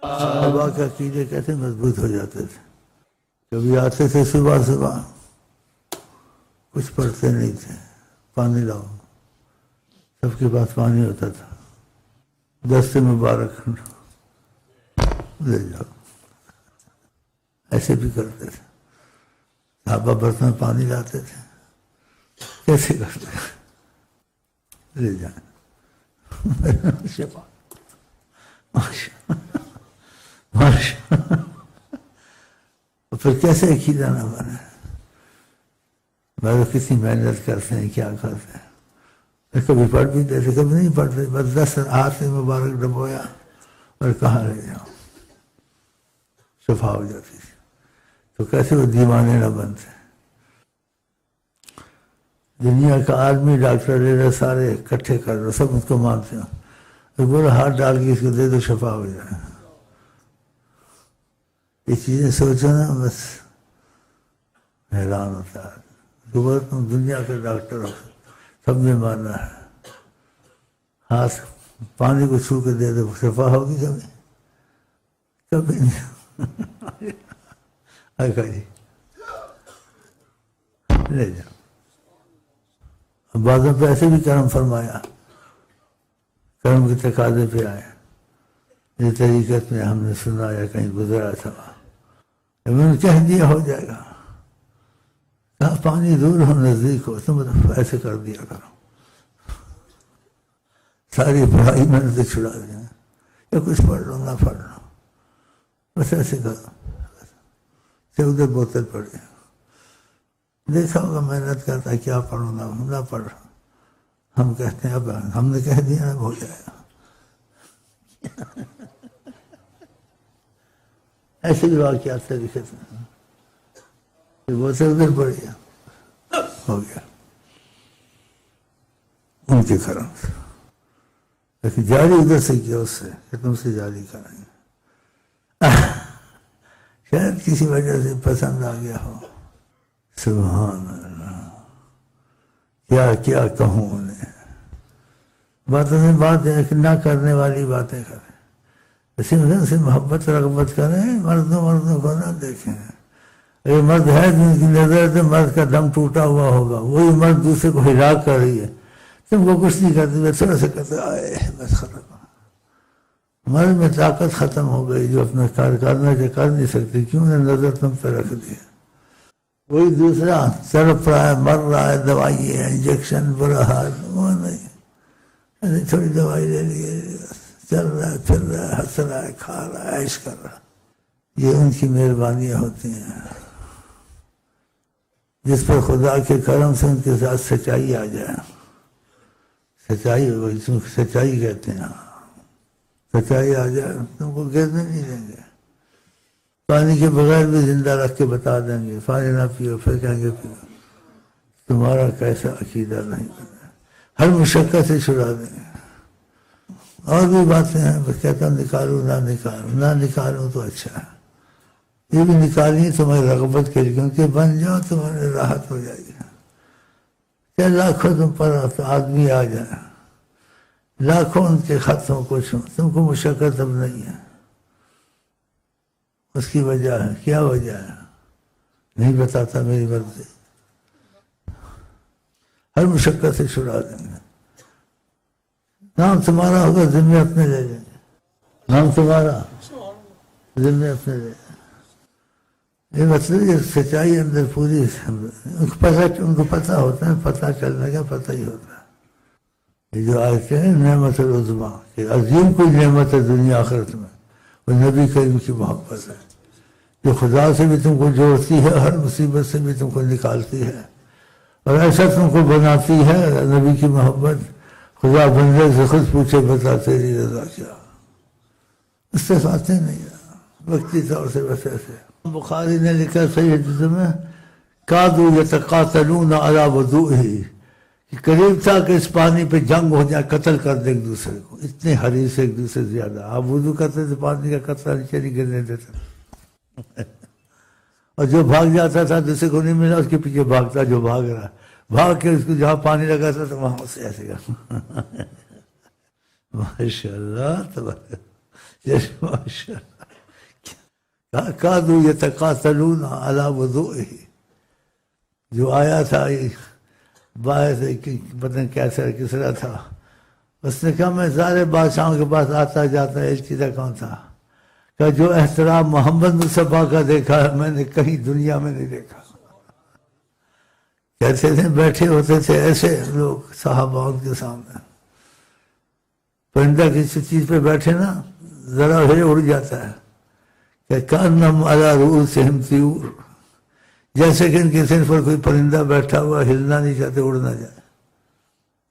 صحابہ کے عقیدے کیسے مضبوط ہو جاتے تھے. کبھی آتے تھے صبح صبح، کچھ پڑھتے نہیں تھے، پانی لاؤ، سب کے پاس پانی ہوتا تھا، دست مبارک لے جاؤ. ایسے بھی کرتے تھے. صحابہ برتن پانی لاتے تھے، کیسے کرتے تھے؟ لے جائیں. پھر کیسے عقیدہ نہ بنے؟ بھائی کتنی محنت کرتے ہیں، کیا کرتے ہیں. کبھی پڑھ بھی دیتے، کبھی نہیں پڑھتے، بس 10 ہاتھ میں مبارک ڈبویا اور کہاں لے جاؤ، شفا ہو جاتی تھی. تو کیسے وہ دیوانے نہ بنتے؟ دنیا کا آدمی ڈاکٹر لے رہے، سارے اکٹھے کر رہے، سب اس کو مانتے ہیں، بولے ہاتھ ڈال کے اس کو دے دو شفا ہو جائے. یہ چیزیں سوچو نا، بس حیران ہوتا ہے. تم دنیا کے ڈاکٹر ہو، سب نے مانا ہے، ہاتھ پانی کو چھو کے دے دو شفا ہوگی؟ کبھی کبھی نہیں. جی لے جاؤ. بعضوں پہ ایسے بھی کرم فرمایا، کرم کے تقاضے پہ آئے. یہ طریقت میں ہم نے سنا یا کہیں گزرا تھا، میں نے کہہ دیا ہو جائے گا، کہا پانی دور ہو نزدیک ہو، تم ایسے کر دیا کرو. ساری برائی میں نے تو چھڑا دیا، یا کچھ پڑھ لو نہ پڑھ لو، بس ایسے کرو. ادھر بوتل پڑی، دیکھا ہوگا محنت کرتا ہے، کیا پڑھوں نہ پڑھ. ہم کہتے ہیں اب ہم نے کہہ دیا اب ہو جائے گا. ایسے بھی واقعات طریقے سے بوتل ادھر پڑی، ہو گیا ان کے کرم سے. لیکن جاری ادھر سے کیا اس سے کہ تم سے جاری کریں گے. شاید کسی وجہ سے پسند آ گیا ہو. سبحان اللہ، کیا کیا کہوں انہیں. باتوں سے بات ہے کہ نہ کرنے والی باتیں کریں، اسی وجہ سے محبت رغبت کریں، مردوں کو نہ دیکھیں. اگر مرد ہے جن کی نظر سے مرد کا دم ٹوٹا ہوا ہوگا، وہی مرد دوسرے کو ہلا کر رہی ہے، تم کو کچھ نہیں کرتی، بس تھوڑا سا کرتے آئے بس ختم. مرد میں طاقت ختم ہو گئی، جو اپنا کار کرنا کہ کر نہیں سکتی، کیوں نے نظر تم پہ رکھ دی. وہی دوسرا تڑپ رہا ہے، مر رہا ہے، دوائی ہے، انجیکشن، برا حال، وہ نہیں، تھوڑی دوائی لے لیے، چل رہا ہے، پھر رہا ہے، ہنس رہا ہے، کھا رہا ہے، عیش کر رہا ہے. یہ ان کی مہربانیاں ہوتی ہیں، جس پر خدا کے کرم سے ان کے ساتھ سچائی آ جائے. سچائی وہی سچائی کہتے ہیں. سچائی آ جائے تم کو گرنے نہیں دیں گے. پانی کے بغیر بھی زندہ رکھ کے بتا دیں گے، پانی نہ پیو، پھر کہیں گے پیو. تمہارا کیسا عقیدہ نہیں بنا، ہر مشقت سے چھڑا دیں گے. اور بھی باتیں ہیں، بس کہتا ہوں نکالوں نہ نکالوں تو اچھا ہے. یہ بھی نکالنی تمہاری رغبت کے لیے، کیونکہ بن جاؤ تمہاری راحت ہو جائے گی. کیا لاکھوں تم پر آدمی آ جائیں، لاکھوں ان کے خط ہوں، کچھ ہوں، تم کو مشقت اب نہیں ہے. اس کی وجہ ہے، کیا وجہ ہے نہیں بتاتا، میری مرضی. ہر مشقت سے چھڑا دیں گے. نام تمہارا ہوگا، ذمے اپنے لے لیں گے. نام تمہارا، ذمے اپنے لے لیں گے. یہ مطلب یہ سچائی اندر پوری، ان کو پتہ ہوتا ہے، پتہ چلنے کا پتہ ہی ہوتا ہے. یہ جو آیتیں ہیں نعمت العظمیٰ، کہ عظیم کوئی نعمت ہے دنیا آخرت میں، وہ نبی کریم کی محبت ہے، جو خدا سے بھی تم کو جوڑتی ہے، ہر مصیبت سے بھی تم کو نکالتی ہے، اور ایسا تم کو بناتی ہے. نبی کی محبت، خدا بندے سے خود پوچھے بتا تیری رضا کیا. اس سے باتیں نہیں وقتی طور سے بس ایسے. بخاری نے لکھا صحیح حدیث میں، کادوا یتقاتلون علی وضوئہ، کہ قریب تھا کہ اس پانی پہ جنگ ہو جائے، قتل کر دے ایک دوسرے کو. اتنے حریص ایک دوسرے سے زیادہ. آپ وضو کرتے تھے، پانی کا قطرہ نیچے نہیں گرنے دیتے. اور جو بھاگ جاتا تھا دوسرے کو نہیں ملا، اس کے پیچھے بھاگتا جو بھاگ رہا، بھاگ کے اس کو جہاں پانی لگا تھا تو وہاں سے ایسے گا. ماشاء اللہ تبارک، ماشاء اللہ. کادو یتقاتلون علی وضوئہ، جو آیا تھا باہر سے پتہ نہیں کیسا کسرا تھا، اس نے کہا میں سارے بادشاہوں کے پاس آتا جاتا ہے، ایک چیزا کون تھا؟ کہ جو احترام محمد مصطفیٰ کا دیکھا ہے میں نے کہیں دنیا میں نہیں دیکھا۔ کہتے تھے بیٹھے ہوتے تھے ایسے لوگ صحابہ ان کے سامنے، پرندہ کسی چیز پہ بیٹھے نا ذرا ہل اڑ جاتا ہے، کہ کأنہم علی رؤوسہم طیور، جیسے کہ ان کے سر پر کوئی پرندہ بیٹھا ہوا ہلنا نہیں چاہتے، اڑ نہ جائے۔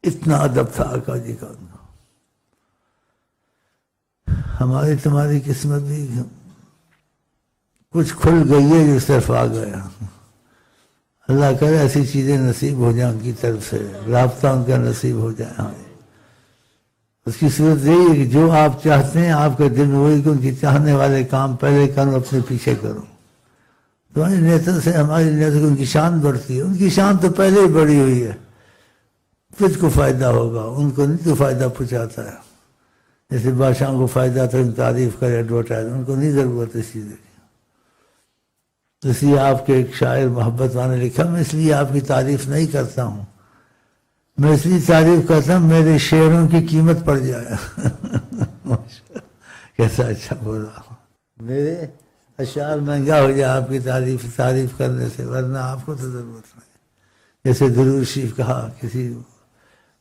اتنا ادب تھا آقا جی کا۔ ہماری تمہاری قسمت بھی کچھ کھل گئی ہے جو صرف آ گیا۔ اللہ کرے ایسی چیزیں نصیب ہو جائیں ان کی طرف سے، رابطہ ان کا نصیب ہو جائے۔ ہاں اس کی صورت یہی ہے کہ جو آپ چاہتے ہیں آپ کے دل میں وہی کہ ان کی چاہنے والے کام پہلے کروں، اپنے پیچھے کروں۔ تمہاری نیتوں سے ہماری نیتوں سے ان کی شان بڑھتی ہے، ان کی شان تو پہلے ہی بڑھی ہوئی ہے، تجھ کو فائدہ ہوگا، ان کو نہیں تو فائدہ پہنچاتا ہے۔ جیسے بادشاہوں کو فائدہ تھا تعریف کرے ایڈورٹائز، ان کو نہیں ضرورت اس چیز کی۔ اس لیے آپ کے ایک شاعر محبت والے لکھا، میں اس لیے آپ کی تعریف نہیں کرتا ہوں، میں اس لیے تعریف کرتا ہوں میرے شعروں کی قیمت پڑ جائے۔ کیسا اچھا بولا، میرے اشعار مہنگا ہو جائے آپ کی تعریف کرنے سے، ورنہ آپ کو تو ضرورت نہیں۔ جیسے درود شریف کہا کسی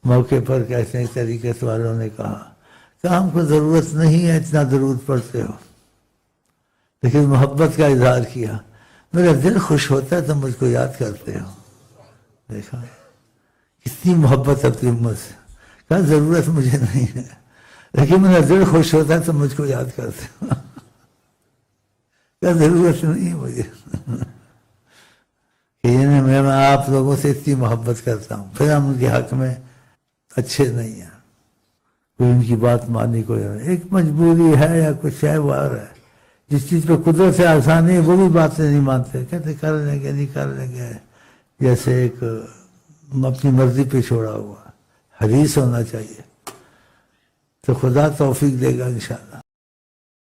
موقع پر، کہتے ہیں طریقت والوں نے کہا کہ ہم کو ضرورت نہیں ہے اتنا درود پڑھتے ہو، لیکن محبت کا اظہار کیا، میرا دل خوش ہوتا ہے تو مجھ کو یاد کرتے ہو۔ دیکھا کتنی محبت اپنی امت سے، کہا ضرورت مجھے نہیں ہے لیکن میرا دل خوش ہوتا ہے تو مجھ کو یاد کرتے ہو۔ کہا ضرورت نہیں ہے مجھے کہ میں آپ لوگوں سے اتنی محبت کرتا ہوں، پھر ہم ان کے حق میں اچھے نہیں ہیں، کوئی ان کی بات ماننی کوئی نہیں، ایک مجبوری ہے یا کچھ ہے وہ ہے، جس چیز پہ قدرت سے آسانی ہے وہ بھی باتیں نہیں مانتے، کہتے کر لیں گے نہیں کر لیں گے، جیسے ایک اپنی مرضی پہ چھوڑا ہوا۔ حریص ہونا چاہیے تو خدا توفیق دے گا انشاءاللہ۔